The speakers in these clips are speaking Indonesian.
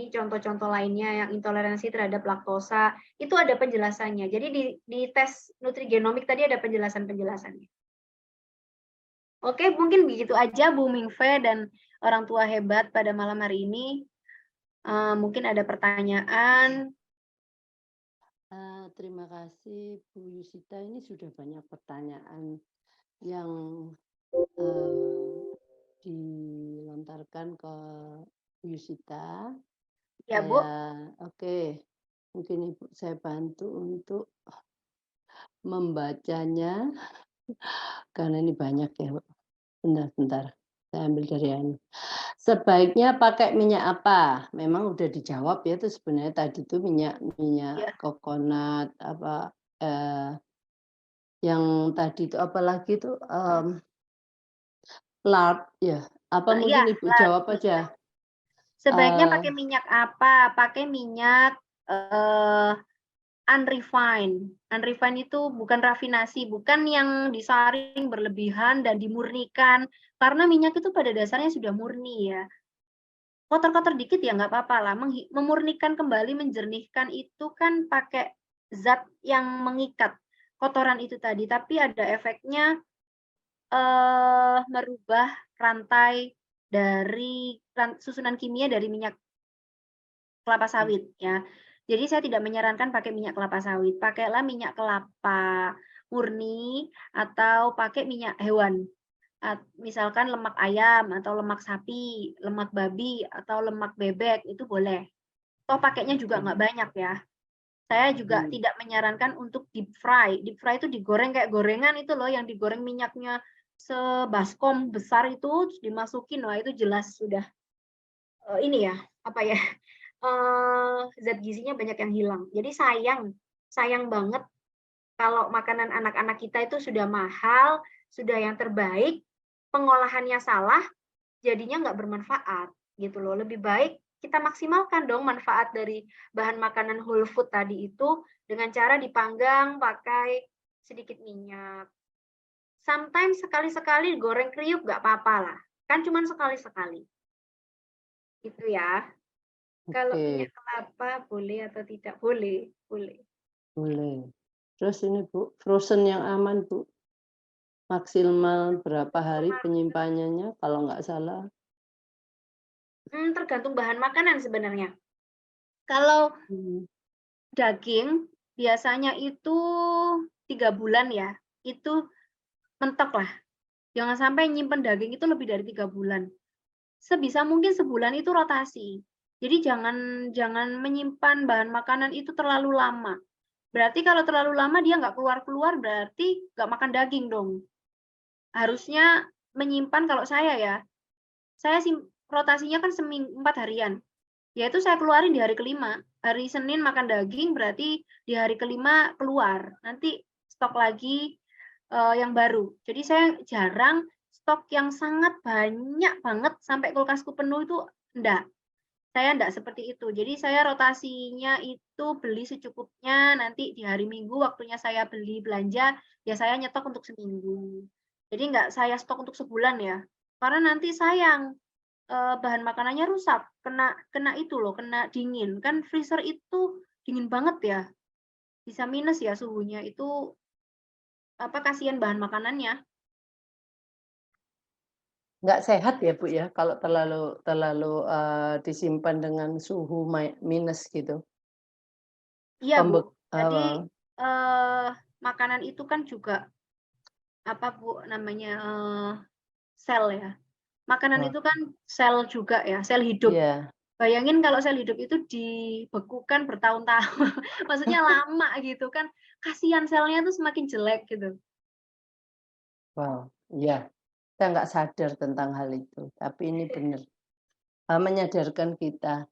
seperti contoh-contoh lainnya yang intoleransi terhadap laktosa, itu ada penjelasannya. Jadi di tes nutrigenomik tadi ada penjelasan-penjelasannya. Oke, mungkin begitu aja Bu Mingfe dan orang tua hebat pada malam hari ini. Mungkin ada pertanyaan. Terima kasih Bu Yusita. Ini sudah banyak pertanyaan yang dilontarkan ke Bu Yusita. Ya, Bu. Oke, mungkin Ibu saya bantu untuk membacanya karena ini banyak ya, Bu. Bentar, saya ambil dari anu. Sebaiknya pakai minyak apa? Memang udah dijawab ya, itu sebenarnya tadi itu minyak Ya. coconut apa yang tadi itu apalagi itu lard ya. Apa Ya, mungkin Ibu jawab aja? sebaiknya pakai minyak apa? Pakai minyak unrefined. Unrefined itu bukan rafinasi, bukan yang disaring berlebihan dan dimurnikan. Karena minyak itu pada dasarnya sudah murni ya. Kotor-kotor dikit ya nggak apa-apa lah. Memurnikan kembali, menjernihkan itu kan pakai zat yang mengikat kotoran itu tadi. Tapi ada efeknya merubah rantai dari susunan kimia dari minyak kelapa sawit ya. Jadi saya tidak menyarankan pakai minyak kelapa sawit, pakailah minyak kelapa murni atau pakai minyak hewan. Misalkan lemak ayam atau lemak sapi, lemak babi atau lemak bebek itu boleh. Toh pakainya juga nggak banyak ya. Saya juga tidak menyarankan untuk deep fry. Deep fry itu digoreng kayak gorengan itu loh, yang digoreng minyaknya sebaskom besar itu dimasukin, wah itu jelas sudah ini ya apa ya zat gizinya banyak yang hilang. Jadi sayang banget kalau makanan anak-anak kita itu sudah mahal, sudah yang terbaik, pengolahannya salah, jadinya nggak bermanfaat gitu loh. Lebih baik kita maksimalkan dong manfaat dari bahan makanan whole food tadi itu dengan cara dipanggang pakai sedikit minyak. Sometimes sekali-sekali goreng kriuk nggak apa-apa lah. Kan cuma sekali-sekali. Gitu ya. Kalau minyak kelapa boleh atau tidak? Boleh, boleh. Boleh. Terus ini Bu, frozen yang aman Bu, maksimal berapa hari penyimpanannya kalau nggak salah? Tergantung bahan makanan sebenarnya. Kalau daging biasanya itu 3 bulan ya, itu mentok lah. Jangan sampai nyimpen daging itu lebih dari 3 bulan. Sebisa mungkin sebulan itu rotasi. Jadi jangan menyimpan bahan makanan itu terlalu lama. Berarti kalau terlalu lama dia nggak keluar-keluar berarti nggak makan daging dong. Harusnya menyimpan kalau saya ya, saya rotasinya kan 4 harian. Yaitu saya keluarin di hari kelima. Hari Senin makan daging berarti di hari kelima keluar. Nanti stok lagi yang baru. Jadi saya jarang stok yang sangat banyak banget sampai kulkasku penuh itu enggak. Saya enggak seperti itu. Jadi saya rotasinya itu beli secukupnya, nanti di hari Minggu waktunya saya beli belanja, ya saya nyetok untuk seminggu. Jadi enggak saya stok untuk sebulan ya. Karena nanti sayang bahan makanannya rusak, kena itu loh, kena dingin. Kan freezer itu dingin banget ya. Bisa minus ya suhunya. Itu apa kasihan bahan makanannya. Nggak sehat ya Bu ya, kalau terlalu disimpan dengan suhu minus gitu? Iya, Bu. Jadi makanan itu kan juga apa Bu namanya sel ya. Makanan itu kan sel juga ya, sel hidup. Iya. Bayangin kalau sel hidup itu dibekukan bertahun-tahun, maksudnya lama gitu kan, kasihan selnya tuh semakin jelek gitu. Wow, iya. Kita nggak sadar tentang hal itu, tapi ini benar, menyadarkan kita.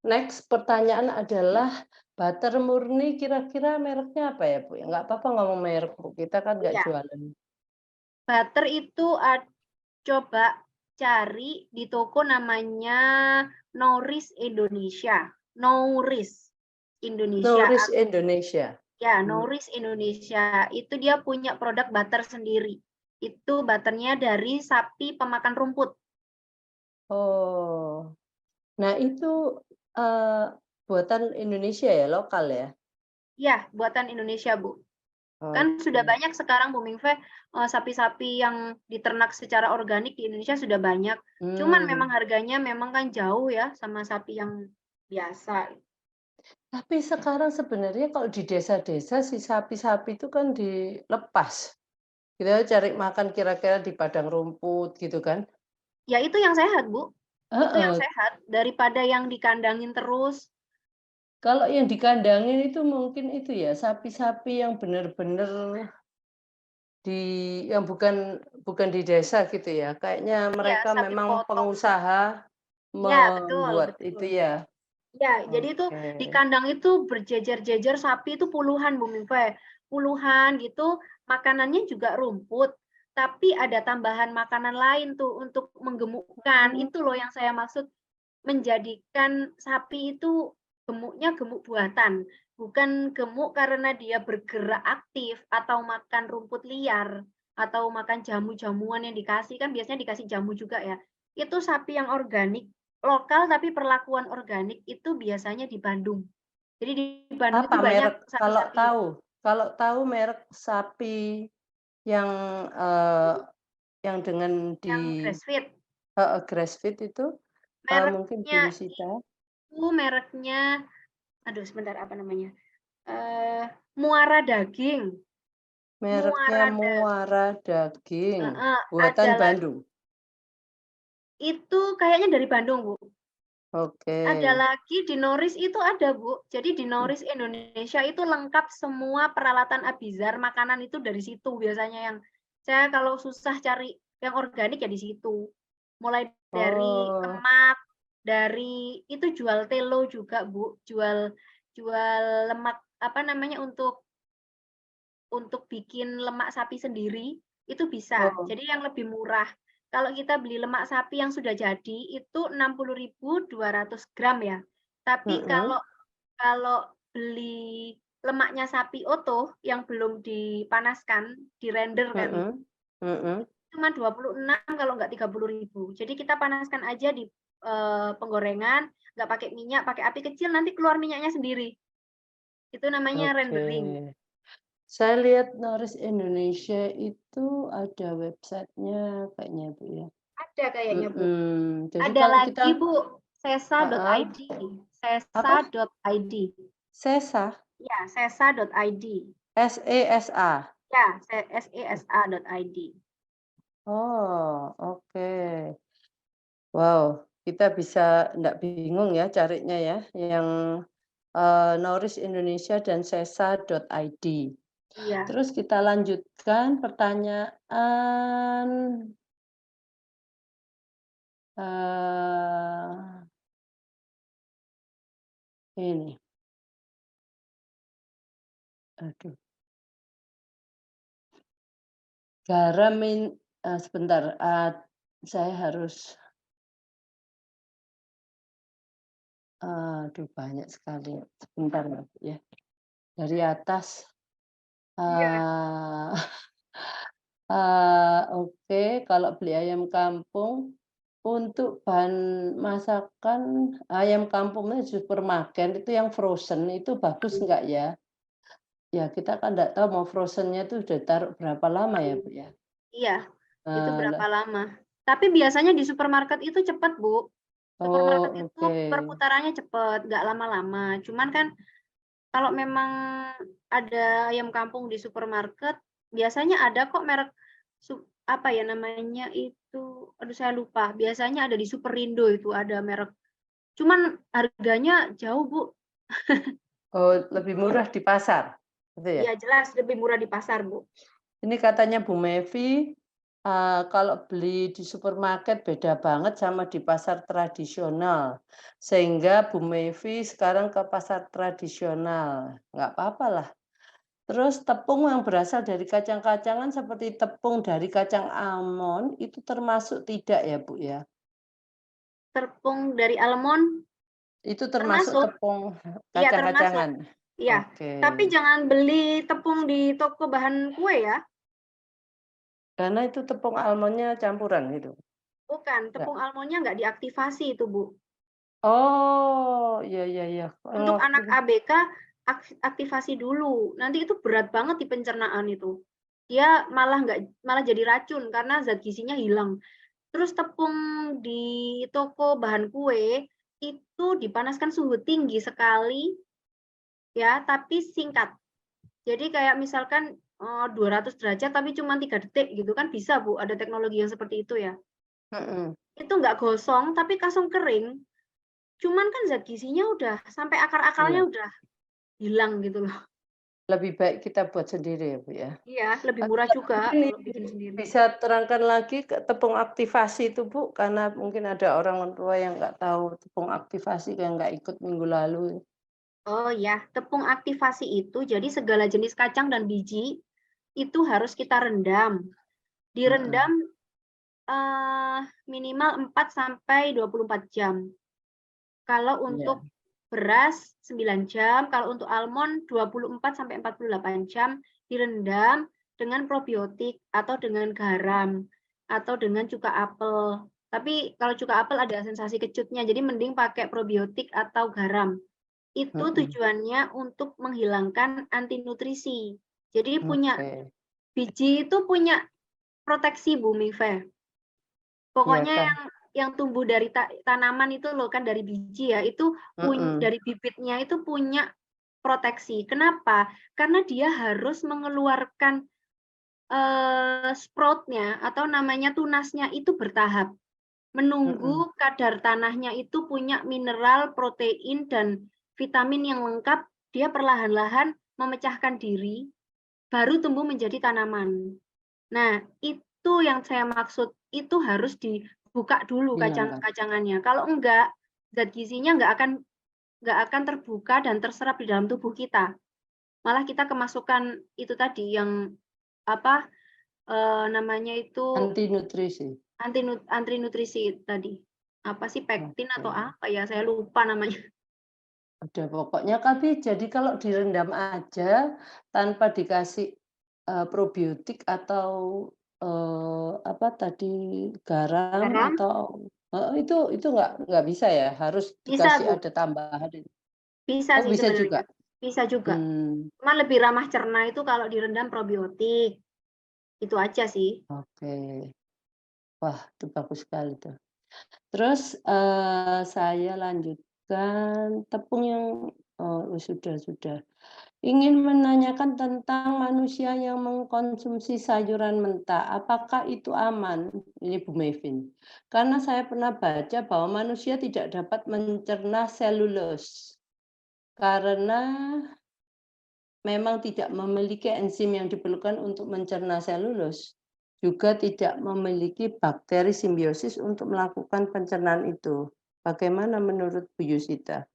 Next pertanyaan adalah butter murni kira-kira mereknya apa ya, Bu? Ya nggak apa-apa ngomong merek, Bu, kita kan nggak Iya. jualan. Butter itu coba cari di toko namanya Nourish Indonesia. Nourish Indonesia. Nourish Indonesia. Ya, Nourish Indonesia. Itu dia punya produk butter sendiri. Itu butternya dari sapi pemakan rumput. Oh, Nah itu, eee, buatan Indonesia ya, lokal ya? Iya, buatan Indonesia, Bu. Kan sudah Oke. banyak sekarang Bu Mingve, sapi-sapi yang diternak secara organik di Indonesia sudah banyak. Cuman memang Mmm. harganya memang kan jauh ya sama sapi yang biasa. Tapi sekarang sebenarnya kalau di desa-desa si sapi-sapi itu kan dilepas, gitu ya, cari makan kira-kira di padang rumput gitu kan. Ya itu yang sehat, Bu. Itu yang Heeh, sehat daripada yang dikandangin terus. kalau yang dikandangin itu mungkin itu ya, sapi-sapi yang benar-benar di yang bukan bukan di desa gitu ya, kayaknya Iya, mereka sapi memang potong. pengusaha Ya betul membuat betul. itu ya? Ya, jadi itu di Oke. kandang itu berjejer-jejer sapi itu puluhan, Bu Mingve. Puluhan gitu, makanannya juga rumput, tapi ada tambahan makanan lain tuh untuk menggemukkan. Mmm, Itu loh yang saya maksud menjadikan sapi itu gemuknya gemuk buatan, bukan gemuk karena dia bergerak aktif atau makan rumput liar atau makan jamu-jamuan yang dikasih, kan biasanya dikasih jamu juga ya. Itu sapi yang organik, lokal tapi perlakuan organik itu biasanya di Bandung. Jadi di Bandung apa itu banyak merek sapi-sapi kalau tahu merek sapi yang, yang dengan yang di grass-fed. heeh, grass-fed itu, mungkin Bu Mereknya Yusita, itu mereknya aduh sebentar apa namanya, eee, Muara Daging. mereknya Muara da Muara Daging, heeh, buatan ada Bandung? itu kayaknya dari Bandung, Bu. Oke. Ada lagi di Noris itu ada, Bu. Jadi di Mmm, Noris Indonesia itu lengkap semua peralatan Abizar, makanan itu dari situ biasanya yang saya kalau susah cari yang organik ya di situ. Mulai dari oh, kemak, dari itu jual telo juga, Bu, jual jual lemak apa namanya, untuk bikin lemak sapi sendiri, itu bisa. oh, Jadi yang lebih murah. Kalau kita beli lemak sapi yang sudah jadi, itu 60.200 gram ya. Tapi mhm, kalau kalau beli lemaknya sapi utuh yang belum dipanaskan, di-render kan, mhm, mhm, cuma 26 kalau nggak 30.000. Jadi kita panaskan aja di, penggorengan, nggak pakai minyak, pakai api kecil, nanti keluar minyaknya sendiri. Itu namanya oke. rendering. Saya lihat Noris Indonesia itu ada website-nya kayaknya, Bu, ya? Ada kayaknya, Bu. Jadi Ada kalau kita lagi, Bu, heeh, sesa.id, apa? sesa.id. Sesa? Ya, sesa.id. SESA? Ya, sesa.id. Oh, oke. Wow, kita bisa ndak bingung ya carinya ya, yang, Noris Indonesia dan sesa.id. Iya, Terus kita lanjutkan pertanyaan, eee, ini, aduh, garam sebentar, saya harus aduh banyak sekali, sebentar ya, Bu, ya. Dari atas, iya. eee oke, kalau beli ayam kampung, untuk bahan masakan ayam kampungnya di supermarket itu yang frozen itu bagus nggak ya? Ya kita kan nggak tahu mau frozen-nya tuh udah taruh berapa lama ya, Bu, ya? Iya, itu berapa Lah lama. Tapi biasanya di supermarket itu cepat, Bu. Supermarket oh, itu oke. perputarannya cepat, nggak lama-lama. Cuman kan kalau memang ada ayam kampung di supermarket, biasanya ada kok merek apa ya namanya itu, aduh saya lupa. Biasanya ada di Superindo itu ada merek. Cuman harganya jauh, Bu. Oh, lebih murah di pasar, gitu ya? Iya jelas lebih murah di pasar, Bu. Ini katanya Bu Mevi, kalau beli di supermarket beda banget sama di pasar tradisional, sehingga Bu Mevi sekarang ke pasar tradisional. Nggak papalah. Terus tepung yang berasal dari kacang-kacangan seperti tepung dari kacang almond itu termasuk tidak ya, Bu, ya? Tepung dari almond Itu termasuk termasuk, tepung iya termasuk. kacang-kacangan? Iya, Oke. tapi jangan beli tepung di toko bahan kue ya. Karena itu tepung almondnya campuran gitu? Bukan, Enggak? tepung almondnya nggak diaktifasi itu, Bu. Oh, iya iya iya, Untuk anak ngerti. ABK, aktivasi dulu, nanti itu berat banget di pencernaan itu. Dia malah jadi racun karena zat gizinya hilang. Terus tepung di toko bahan kue, itu dipanaskan suhu tinggi sekali ya, tapi singkat. Jadi kayak misalkan, 200 derajat tapi cuma 3 detik gitu kan bisa Bu, ada teknologi yang seperti itu ya. Mhm, Itu nggak gosong tapi langsung kering, cuman kan zat gizinya udah sampai akar-akarnya iya. udah hilang gitu loh. Lebih baik kita buat sendiri ya, Bu, ya. Iya, lebih murah Atau juga mungkin kalau ini bikin sendiri. bisa terangkan lagi ke tepung aktivasi itu, Bu, karena mungkin ada orang tua yang nggak tahu tepung aktivasi yang nggak ikut minggu lalu. Oh ya, tepung aktivasi itu jadi segala jenis kacang dan biji itu harus kita rendam. Heeh, Direndam, minimal 4 sampai 24 jam. Kalau untuk iya, beras 9 jam, kalau untuk almond 24 sampai 48 jam direndam dengan probiotik atau dengan garam atau dengan cuka apel. Tapi kalau cuka apel ada sensasi kecutnya, jadi mending pakai probiotik atau garam. Itu mhm, tujuannya untuk menghilangkan anti nutrisi. Jadi oke. biji itu punya proteksi Bu Mive. Iya Pokoknya kan, yang tumbuh dari tanaman itu loh kan dari biji ya, itu mhm, dari bibitnya itu punya proteksi. Kenapa? Karena dia harus mengeluarkan, sprout-nya atau namanya tunasnya itu bertahap. mhm, Menunggu kadar tanahnya itu punya mineral, protein, dan vitamin yang lengkap, dia perlahan-lahan memecahkan diri, baru tumbuh menjadi tanaman. Nah, itu yang saya maksud, itu harus dibuka dulu hilangkan. kacang-kacangannya. Kalau enggak, zat gizinya nggak akan terbuka dan terserap di dalam tubuh kita. Malah kita kemasukan itu tadi yang apa, namanya itu Anti nutrisi, anti nutrisi tadi. Apa sih pektin atau oke. apa ya, saya lupa namanya. Udah pokoknya tapi jadi kalau direndam aja tanpa dikasih, probiotik atau, apa tadi, garam Garam atau heeh, itu nggak bisa ya? Harus bisa, dikasih Bu, ada tambahan bisa oh sih bisa juga? sebenarnya, bisa juga. Mmm, Cuman lebih ramah cerna itu kalau direndam probiotik, itu aja sih. oke. Wah itu bagus sekali tuh. Terus, saya lanjutkan tepung yang oh sudah. Ingin menanyakan tentang manusia yang mengkonsumsi sayuran mentah, apakah itu aman? Ini Bu Mevin. Karena saya pernah baca bahwa manusia tidak dapat mencerna selulose karena memang tidak memiliki enzim yang diperlukan untuk mencerna selulose, juga tidak memiliki bakteri simbiosis untuk melakukan pencernaan itu. Bagaimana menurut Bu Yusita?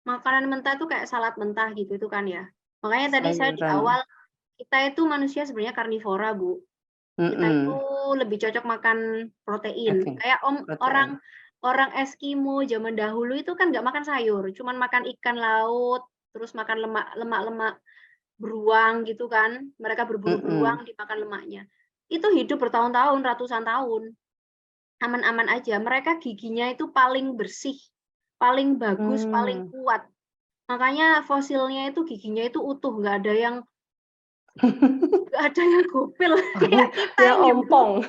Makanan mentah itu kayak salad mentah gitu itu kan ya. Makanya tadi saya di Sayuran, awal, kita itu manusia sebenarnya karnivora, Bu. Kita itu mhm, lebih cocok makan protein. daging, Kayak protein. orang orang Eskimo zaman dahulu itu kan nggak makan sayur, cuman makan ikan laut, terus makan lemak-lemak beruang gitu kan. Mereka berburu Mhm, beruang, dimakan lemaknya. Itu hidup bertahun-tahun, ratusan tahun. Aman-aman aja. Mereka giginya itu paling bersih, paling bagus, paling mmm. kuat. Makanya fosilnya itu giginya itu utuh, nggak ada yang gopil Oh, kayak kita ya ini, Bu, ompong.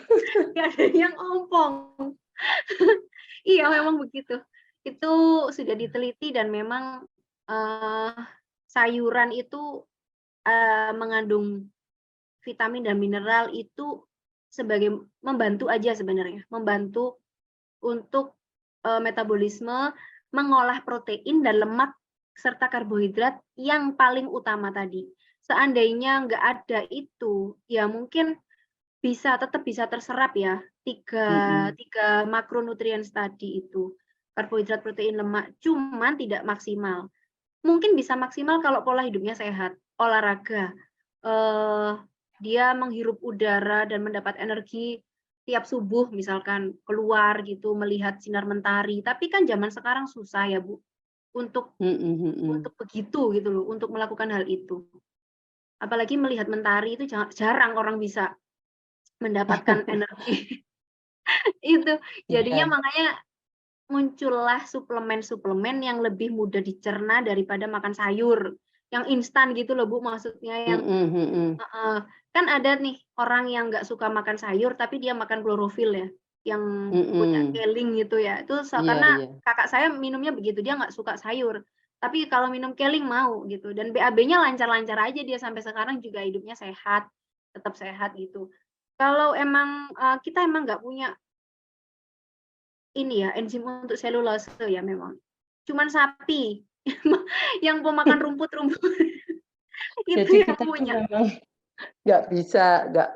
nggak ada yang ompong. Iya, memang begitu. Itu sudah diteliti dan memang, eee, sayuran itu, mengandung vitamin dan mineral itu sebagai membantu aja sebenarnya, membantu untuk, metabolisme, mengolah protein dan lemak serta karbohidrat yang paling utama tadi. Seandainya nggak ada itu, ya mungkin tetap bisa terserap ya, tiga Mhm, tiga makronutrien tadi itu, karbohidrat, protein, lemak, cuman tidak maksimal. Mungkin bisa maksimal kalau pola hidupnya sehat, olahraga, eee, dia menghirup udara dan mendapat energi tiap subuh misalkan keluar gitu melihat sinar mentari, tapi kan zaman sekarang susah ya, Bu, untuk mhm mhm. begitu gitu loh, untuk melakukan hal itu. Apalagi melihat mentari itu jarang orang bisa mendapatkan energi itu. Jadinya Iya, makanya muncullah suplemen-suplemen yang lebih mudah dicerna daripada makan sayur, yang instan gitu loh Bu, maksudnya yang heeh, kan ada nih orang yang nggak suka makan sayur tapi dia makan klorofil ya, yang punya mhm. keling gitu ya, itu Iya karena iya. kakak saya minumnya begitu, dia nggak suka sayur, tapi kalau minum keling mau gitu, dan BAB-nya lancar-lancar aja dia sampai sekarang juga hidupnya sehat, tetap sehat gitu. Kalau emang, kita emang nggak punya ini ya, enzim untuk selulase ya memang. Cuman sapi yang pemakan rumput-rumput itu Jadi yang kita tuh punya. memang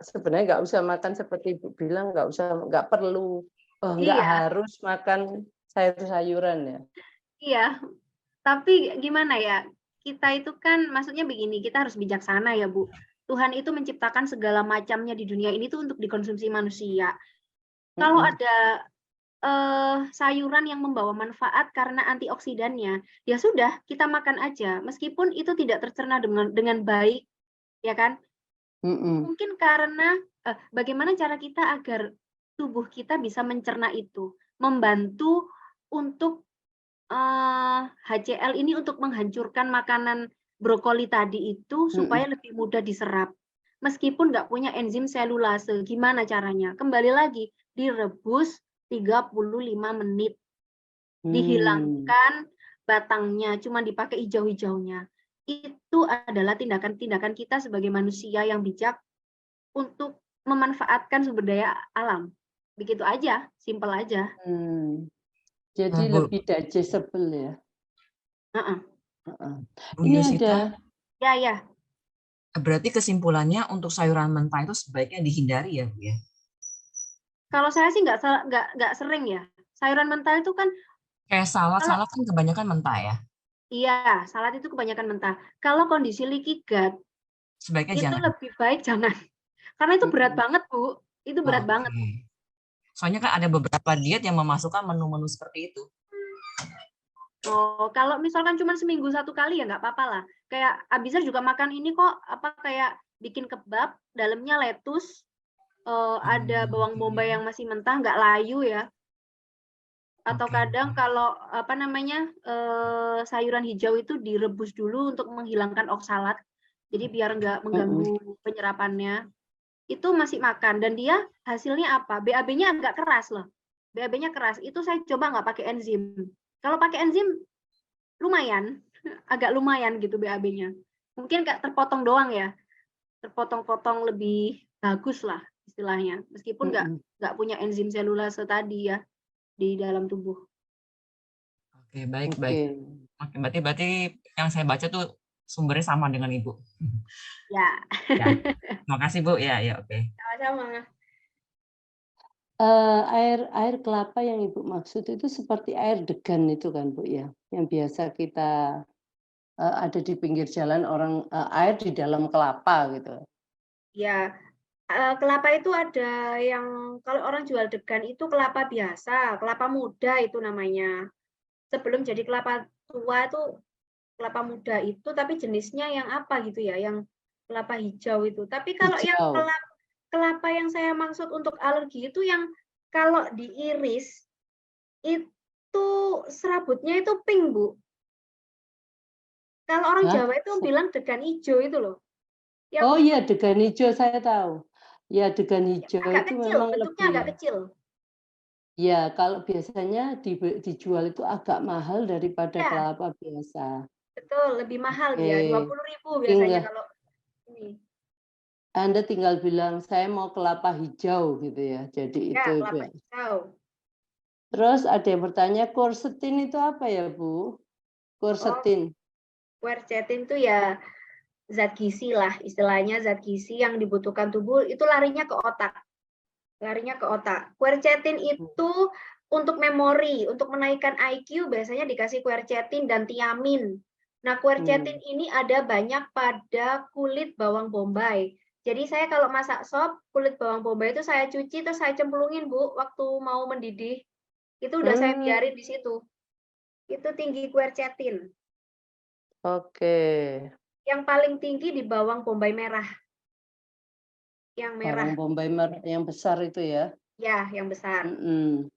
sebenarnya nggak usah makan seperti Ibu bilang, nggak perlu, nggak Iya harus makan sayur-sayuran ya? iya, tapi gimana ya, kita itu kan maksudnya begini, kita harus bijaksana ya, Bu. Tuhan itu menciptakan segala macamnya di dunia ini tuh untuk dikonsumsi manusia. Kalau Mhm ada, sayuran yang membawa manfaat karena antioksidannya, ya sudah kita makan aja, meskipun itu tidak tercerna dengan baik, ya kan? mhm Mungkin karena, bagaimana cara kita agar tubuh kita bisa mencerna itu, membantu untuk, HCl ini untuk menghancurkan makanan brokoli tadi itu supaya mhm. lebih mudah diserap. Meskipun nggak punya enzim selulase, gimana caranya? Kembali lagi, direbus 35 menit, Mmm, dihilangkan batangnya, cuma dipakai hijau-hijaunya. Itu adalah tindakan-tindakan kita sebagai manusia yang bijak untuk memanfaatkan sumber daya alam. Begitu aja, simpel aja. mmm. Jadi Bu lebih digestible ya? Heeh. Heeh. Bu Ini ada Yusita, Ya ya. berarti kesimpulannya untuk sayuran mentah itu sebaiknya dihindari ya, Bu, ya? Kalau saya sih nggak sering ya. Sayuran mentah itu kan Kayak kalau salad kan kebanyakan mentah ya? iya, salad itu kebanyakan mentah. Kalau kondisi leaky gut, Sebaiknya itu jangan? lebih baik jangan. Karena itu berat mhm, banget, Bu. Itu berat banget. Oke. Soalnya kan ada beberapa diet yang memasukkan menu-menu seperti itu. Oh, kalau misalkan cuma seminggu 1 kali ya nggak apa-apa lah. Kayak Abizar juga makan ini kok, apa, kayak bikin kebab, dalamnya lettuce, ada bawang Oke. bombay yang masih mentah, nggak layu ya. Atau Oke kadang oke. kalau, apa namanya, sayuran hijau itu direbus dulu untuk menghilangkan oksalat, jadi biar nggak mhm. mengganggu penyerapannya. Itu masih makan dan dia hasilnya apa, BAB-nya agak keras loh, BAB-nya keras, itu saya coba nggak pakai enzim. Kalau pakai enzim lumayan, agak lumayan gitu BAB-nya. Mungkin kayak terpotong doang ya, terpotong-potong lebih bagus lah istilahnya, meskipun Mhm, nggak punya enzim selulase tadi ya di dalam tubuh. Oke, baik baik. oke. Oke, berarti yang saya baca tuh sumbernya sama dengan Ibu. Ya, Ya, terima kasih Bu. Ya ya, oke. sama-sama. Air air kelapa yang Ibu maksud itu seperti air degan itu kan, Bu, ya? Yang biasa kita, ada di pinggir jalan orang, air di dalam kelapa gitu. Ya, kelapa itu ada yang kalau orang jual degan itu kelapa biasa, kelapa muda itu namanya. Sebelum jadi kelapa tua itu kelapa muda itu, tapi jenisnya yang apa gitu ya, yang kelapa hijau itu. Tapi kalau yang Hijau. kelapa yang saya maksud untuk alergi itu yang kalau diiris, itu serabutnya itu pink, Bu. Kalau orang Hah? Jawa itu bilang degan ijo itu loh, yang Oh iya, degan hijau saya tahu. Ya, degan hijau agak itu kecil, memang bentuknya lebih agak kecil. ya, kalau biasanya dijual itu agak mahal daripada Ya, kelapa biasa. betul, lebih mahal dia, Oke, 20.000 biasanya tinggal kalau ini. Anda tinggal bilang, "Saya mau kelapa hijau," gitu ya. Jadi Ya, itu kelapa ya. hijau. Terus ada yang bertanya, quercetin itu apa ya, Bu? Oh, Quercetin. quercetin tuh ya zat gizi lah, istilahnya zat gizi yang dibutuhkan tubuh itu larinya ke otak. Larinya ke otak. Quercetin Mhm. itu untuk memori, untuk menaikkan IQ biasanya dikasih quercetin dan tiamin. Nah, quercetin Mmm, ini ada banyak pada kulit bawang bombay. Jadi saya kalau masak sop, kulit bawang bombay itu saya cuci terus saya cemplungin, Bu, waktu mau mendidih. Itu udah saya mmm, biarin di situ. Itu tinggi quercetin. oke. Yang paling tinggi di bawang bombay merah, yang Bawang merah. bombay yang besar itu ya? Ya, yang besar. Mhm.